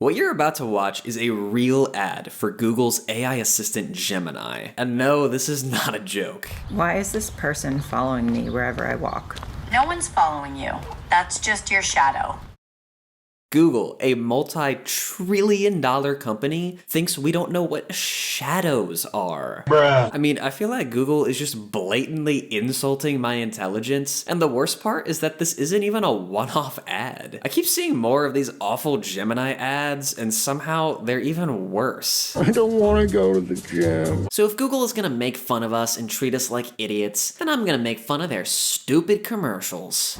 What you're about to watch is a real ad for Google's AI assistant Gemini. And no, this is not a joke. Why is this person following me wherever I walk? No one's following you. That's just your shadow. Google, a multi-trillion-dollar company, thinks we don't know what shadows are. Bruh. I mean, I feel like Google is just blatantly insulting my intelligence, and the worst part is that this isn't even a one-off ad. I keep seeing more of these awful Gemini ads, and somehow they're even worse. I don't want to go to the gym. So if Google is gonna make fun of us and treat us like idiots, then I'm gonna make fun of their stupid commercials.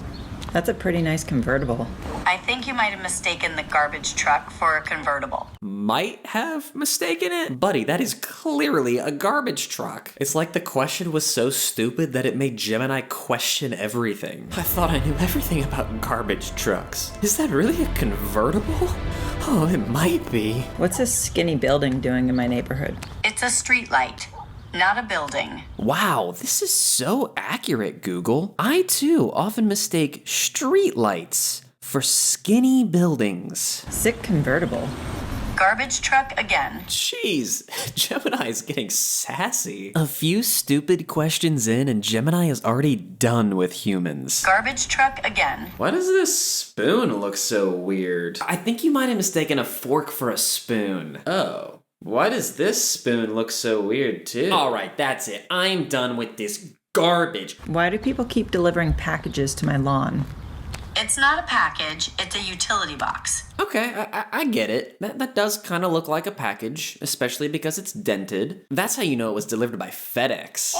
That's a pretty nice convertible. I think you might have mistaken the garbage truck for a convertible. Might have mistaken it? Buddy, that is clearly a garbage truck. It's like the question was so stupid that it made Gemini question everything. I thought I knew everything about garbage trucks. Is that really a convertible? Oh, it might be. What's this skinny building doing in my neighborhood? It's a streetlight, not a building. Wow, this is so accurate, Google. I too often mistake streetlights for skinny buildings. Sick convertible. Garbage truck again. Jeez, Gemini is getting sassy. A few stupid questions in and Gemini is already done with humans. Garbage truck again. Why does this spoon look so weird? I think you might have mistaken a fork for a spoon. Oh. Why does this spoon look so weird too? Alright, that's it. I'm done with this garbage. Why do people keep delivering packages to my lawn? It's not a package, it's a utility box. Okay, I get it. That does kind of look like a package, especially because it's dented. That's how you know it was delivered by FedEx.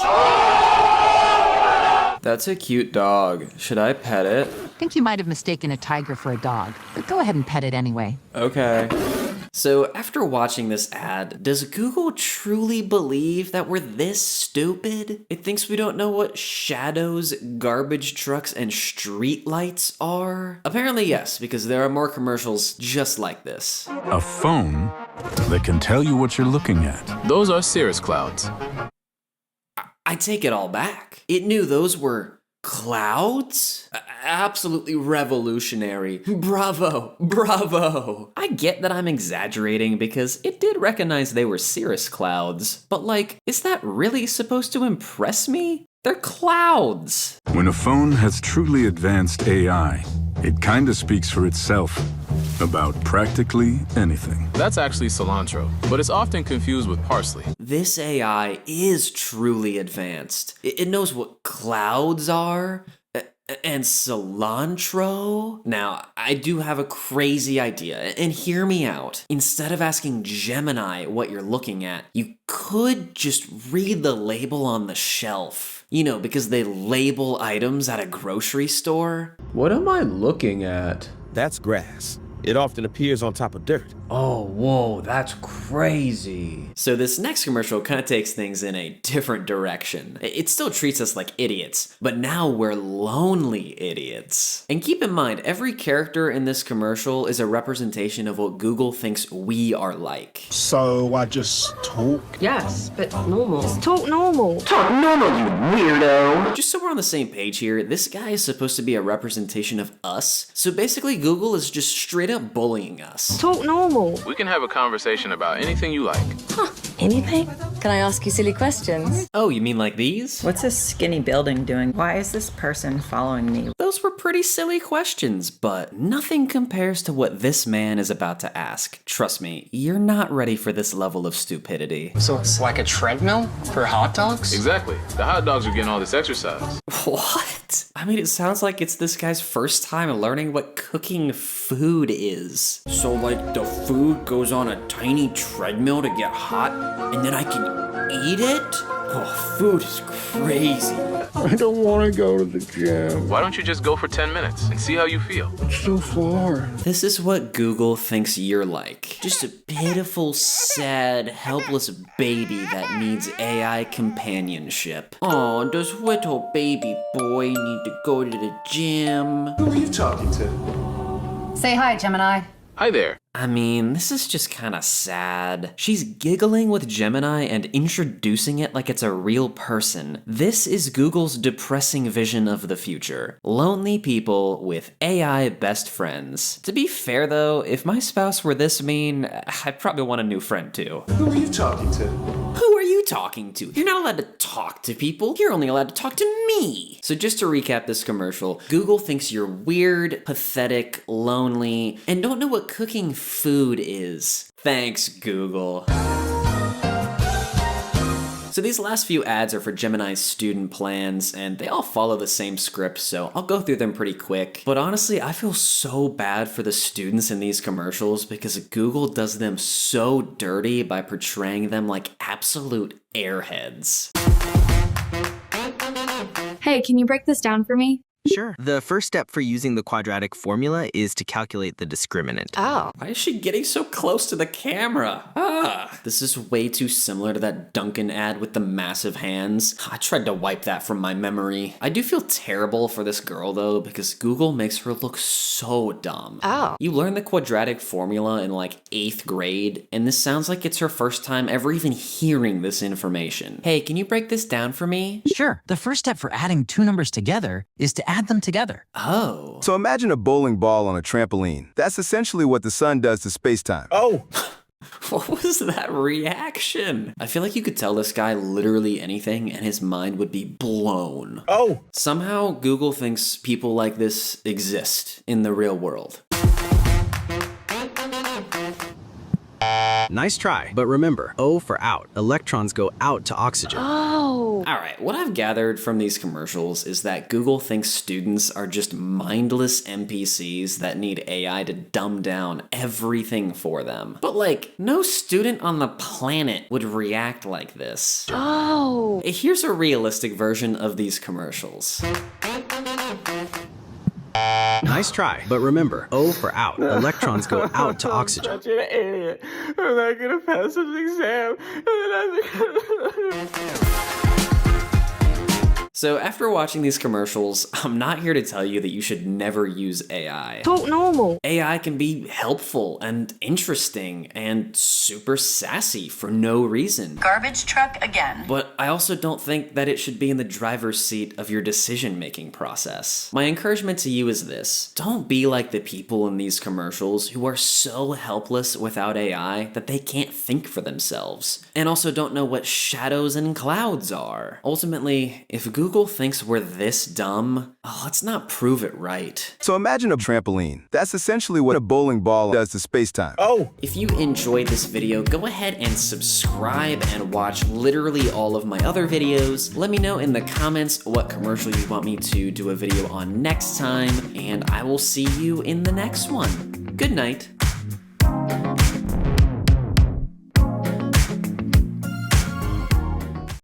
That's a cute dog. Should I pet it? I think you might have mistaken a tiger for a dog, but go ahead and pet it anyway. Okay. So after watching this ad, does Google truly believe that we're this stupid? It thinks we don't know what shadows, garbage trucks, and streetlights are? Apparently yes, because there are more commercials just like this. A phone that can tell you what you're looking at. Those are cirrus clouds. I take it all back. It knew those were clouds? Absolutely revolutionary. Bravo, bravo. I get that I'm exaggerating because it did recognize they were cirrus clouds, but like, is that really supposed to impress me? They're clouds. When a phone has truly advanced AI, it kinda speaks for itself about practically anything. That's actually cilantro, but it's often confused with parsley. This AI is truly advanced. It knows what clouds are and cilantro. Now, I do have a crazy idea, and hear me out. Instead of asking Gemini what you're looking at, you could just read the label on the shelf. You know, because they label items at a grocery store. What am I looking at? That's grass. It often appears on top of dirt. Oh, whoa, that's crazy. So this next commercial kind of takes things in a different direction. It still treats us like idiots, but now we're lonely idiots. And keep in mind, every character in this commercial is a representation of what Google thinks we are like. So I just talk? Yes, but normal. Just talk normal. Talk normal, you weirdo! Just so we're on the same page here, this guy is supposed to be a representation of us. So basically, Google is just straight up bullying us. Talk normal. We can have a conversation about anything you like. Huh, anything? Can I ask you silly questions? Oh, you mean like these? What's this skinny building doing? Why is this person following me? Those were pretty silly questions, but nothing compares to what this man is about to ask. Trust me, you're not ready for this level of stupidity. So it's like a treadmill for hot dogs? Exactly. The hot dogs are getting all this exercise. What? I mean, it sounds like it's this guy's first time learning what cooking food is. So like the food goes on a tiny treadmill to get hot, and then I can eat it? Oh, food is crazy. I don't want to go to the gym. Why don't you just go for 10 minutes and see how you feel? It's so far. This is what Google thinks you're like. Just a pitiful, sad, helpless baby that needs AI companionship. Oh, does little baby boy need to go to the gym? Who are you talking to? Say hi, Gemini. Hi there. I mean, this is just kinda sad. She's giggling with Gemini and introducing it like it's a real person. This is Google's depressing vision of the future. Lonely people with AI best friends. To be fair though, if my spouse were this mean, I'd probably want a new friend too. Who are you talking to? Who are you talking to? You're not allowed to talk to people. You're only allowed to talk to me. So just to recap this commercial, Google thinks you're weird, pathetic, lonely, and don't know what cooking food is. Thanks, Google. So these last few ads are for Gemini's student plans, and they all follow the same script, so I'll go through them pretty quick. But honestly, I feel so bad for the students in these commercials because Google does them so dirty by portraying them like absolute airheads. Hey, can you break this down for me? Sure. The first step for using the quadratic formula is to calculate the discriminant. Oh. Why is she getting so close to the camera? This is way too similar to that Dunkin' ad with the massive hands. I tried to wipe that from my memory. I do feel terrible for this girl though, because Google makes her look so dumb. Oh. You learn the quadratic formula in like 8th grade, and this sounds like it's her first time ever even hearing this information. Hey, can you break this down for me? Sure. The first step for adding two numbers together is to add them together. Oh. So imagine a bowling ball on a trampoline. That's essentially what the sun does to space-time. Oh! What was that reaction? I feel like you could tell this guy literally anything and his mind would be blown. Oh! Somehow Google thinks people like this exist in the real world. Nice try, but remember, O for out. Electrons go out to oxygen. Oh. Alright, what I've gathered from these commercials is that Google thinks students are just mindless NPCs that need AI to dumb down everything for them. But like, no student on the planet would react like this. Oh. Here's a realistic version of these commercials. Nice try, but remember, O for out. Electrons go out to oxygen. Such an idiot. I'm not gonna pass this exam. So after watching these commercials, I'm not here to tell you that you should never use AI. Talk normal. AI can be helpful and interesting and super sassy for no reason. Garbage truck again. But I also don't think that it should be in the driver's seat of your decision-making process. My encouragement to you is this: don't be like the people in these commercials who are so helpless without AI that they can't think for themselves, and also don't know what shadows and clouds are. Ultimately, if Google thinks we're this dumb, let's not prove it right. So imagine a trampoline. That's essentially what a bowling ball does to space-time. Oh! If you enjoyed this video, go ahead and subscribe and watch literally all of my other videos. Let me know in the comments what commercial you want me to do a video on next time, and I will see you in the next one. Good night.